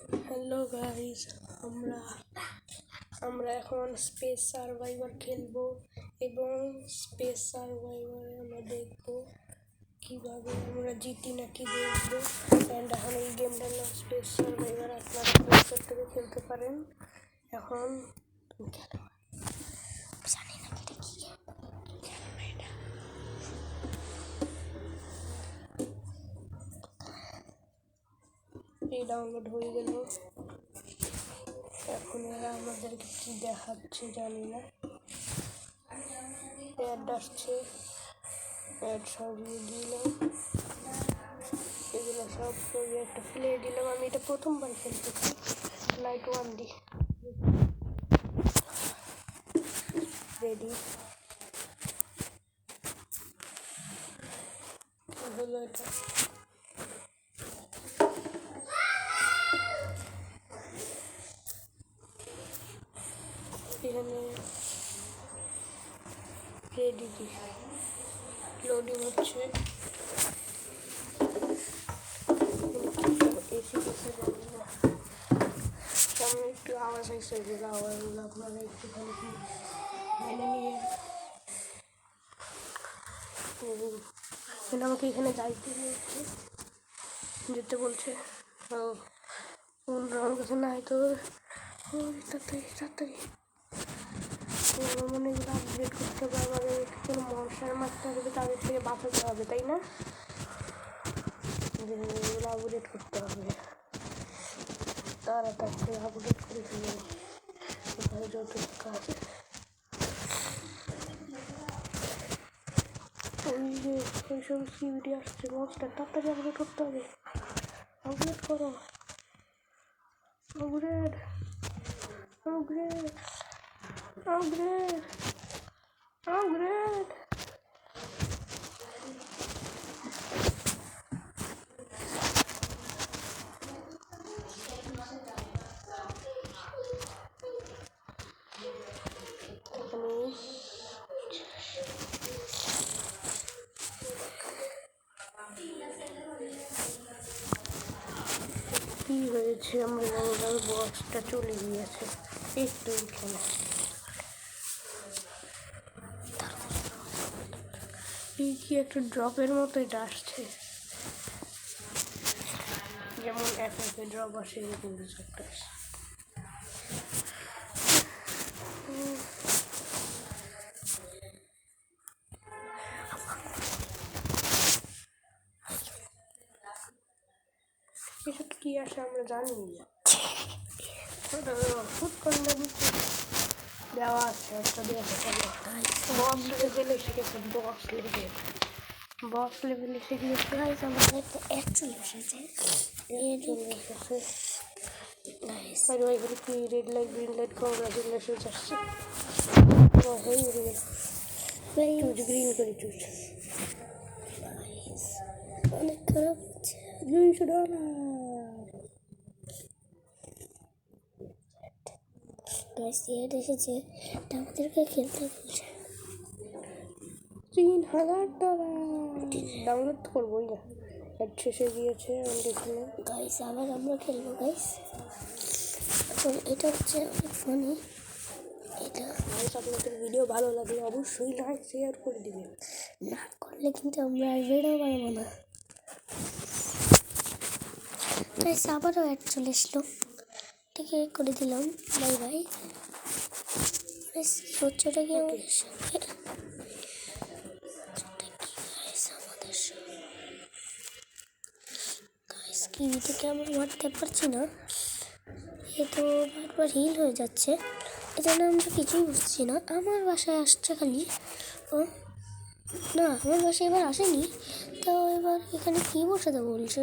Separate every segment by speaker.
Speaker 1: Hello guys, আমরা আমরা এখন স্পেস সার্ভাইভার খেলবো এবং স্পেস সার্ভাইভারে আমরা দেখবো কীভাবে আমরা জিতি নাকি দেখবো। অ্যান্ড এখন এই গেমটার নাম স্পেস সার্ভাইভার, আপনারা প্লে স্টোর থেকে খেলতে পারেন। এখন জানি না এটা কি এই ডাউনলোড হয়ে গেল। এখন এরা আমাদেরকে কি দেখাচ্ছে জানি না, অ্যাড আসছে, অ্যাড সরিয়ে দিলাম, এগুলো সব সরিয়ে একটা প্লে দিলাম। আমি এটা প্রথমবার খেলতেছি, লাইট 1 দি রেডি হলো এটা। এখানে রেডি দি লোডিং হচ্ছে। এসি কিছু জানি না, সামনে একটু আওয়াজ হয়েছে, যেগুলো আওয়াজগুলো আপনারা একটুখানি মেনে নিয়ে। আমাকে এখানে যেতে বলছে। আমার কাছে নাই তো, তাড়াতাড়ি আমার মনে এগুলো আপডেট করতে হবে। আমাদের কোনো মশার মারতে হবে, তাদের থেকে বাঁচাতে হবে, তাই না? এগুলো আপডেট করতে হবে, তাড়াতাড়ি আপডেট করে ফেলবে এখানে যত কাজ। ওই যে এইসব সিভিডি আসছে, মনস্টার তাড়াতাড়ি আপডেট করতে হবে। আপডেট করো, আপগ্রেড আপগ্রেড আপগ্রেড আপগ্রেড। কি হয়েছে আমরা জানি না, বক্সটা চলে গিয়েছে একটু এখানে। কি একটা ড্রপের মতো এটা আসছে, যেমন এফএফে ড্রপ আসে এরকম কিছু একটা। এসব কি আসে আমরা জানি না, হুট করে দেওয়া আছে একটা বক্স লেভেলে শিখেছে, বক্স লেভেলে শিখেছে।
Speaker 2: আমাদের তো এক চলে এসেছে,
Speaker 1: কি red light green light congratulations আসছে। চুজ গ্রিন করে চুজ,
Speaker 2: অনেক খারাপ
Speaker 1: $200।
Speaker 2: এসেছে, আমাদেরকে খেলতে বলছে।
Speaker 1: $3000 ডাউনলোড করবোই না, অ্যাড শেষে গিয়েছে এখানে।
Speaker 2: গাইস আবার আমরা খেলবো গাইস। এখন এটা হচ্ছে অনেক ফানি। এটা
Speaker 1: আপনাদের ভিডিও ভালো লাগলে অবশ্যই লাইক শেয়ার করে দিবেন,
Speaker 2: না করলে কিন্তু আমরা আর বেরোতে পারবো না। গাইস আবারও অ্যাড চলে এসলো, ঠিক করে দিলাম, বাই বাই। সচ্ছটা কি আমাদের সঙ্গে, কিউই থেকে আমি মারতে পারছি না, এ তো বারবার হিল হয়ে যাচ্ছে। এজন্য আমরা কিছুই বুঝছি না। আমার বাসায় আসছে খালি, ও না আমার বাসায় এবার আসেনি, তো এবার এখানে কী বসাতে বলছে,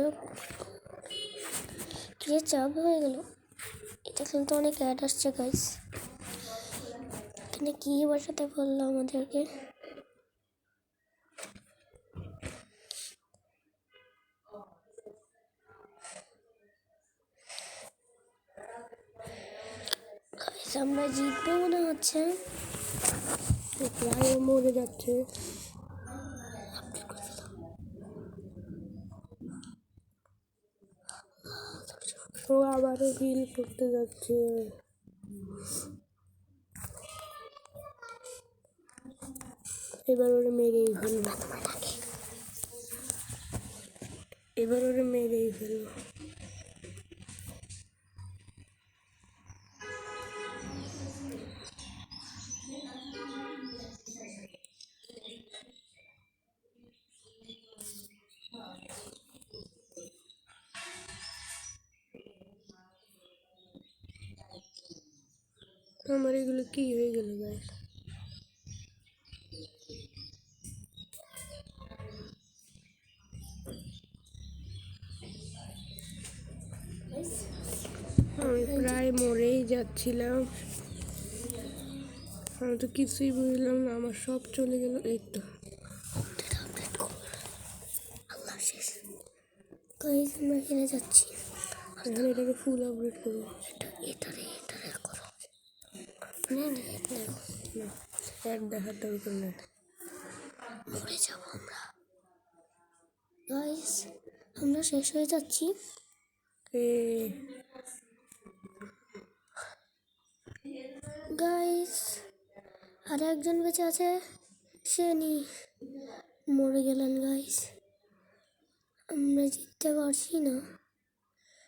Speaker 2: কি চাপ হয়ে গেল। এটা কিন্তু অনেক অ্যাড আসছে গাইস, এখানে কী বসাতে বললো আমাদেরকে। আমরা জিতবো মনে হচ্ছে,
Speaker 1: প্রায় মরে যাচ্ছে। ও আবারও হিল করতে যাচ্ছে। এবার ওরে মেরেই ফেলবো, এবার ওরে মেরেই ফেলবো। আমার এগুলো কি হয়ে গেল গাইস? আমি প্রায় মরেই যাচ্ছিলাম, আমি তো কিছুই বুঝলাম না, আমার সব চলে গেল। এই তো
Speaker 2: গাইস আমরা হেরে যাচ্ছি।
Speaker 1: এখন এটাকে ফুল আপডেট করবো।
Speaker 2: এটারে করো
Speaker 1: না, অ্যাড দেখার দরকার নেই।
Speaker 2: মরে যাব আমরা। গাইস আমরা শেষ হয়ে যাচ্ছি। গাইস আর একজন বেঁচে আছে, সে মরে গেলেন। গাইস আমরা জিততে পারছি না,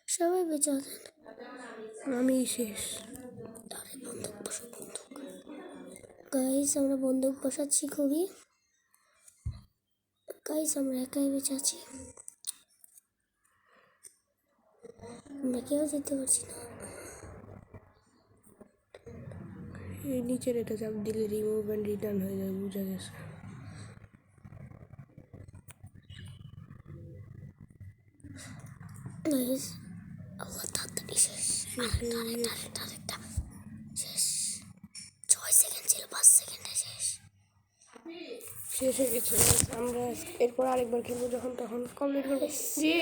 Speaker 2: সবাই বেঁচে আছেন।
Speaker 1: আমি শেষ।
Speaker 2: আরে বন্দুক বসো, বন্দুক। গাইস আমরা বন্দুক বসাচ্ছি খুবই। গাইস আমরা একাই বেঁচে আছি, আমরা কেউ যেতে পারছি না।
Speaker 1: এই নিচের এটা চাপ দিলে রিমুভ অ্যান্ড রিটার্ন হয়ে যাবে, বুঝা গেছে।
Speaker 2: গাইস আল্লাহ তাড়াতাড়ি শেষ। আরেকটা শেষ। 6 সেকেন্ড ছিল, 5 সেকেন্ডে শেষ।
Speaker 1: শেষ হয়ে গেছে। আমরা এরপর আরেকবার খেলবো, যখন তখন কমপ্লিট করবো। জি।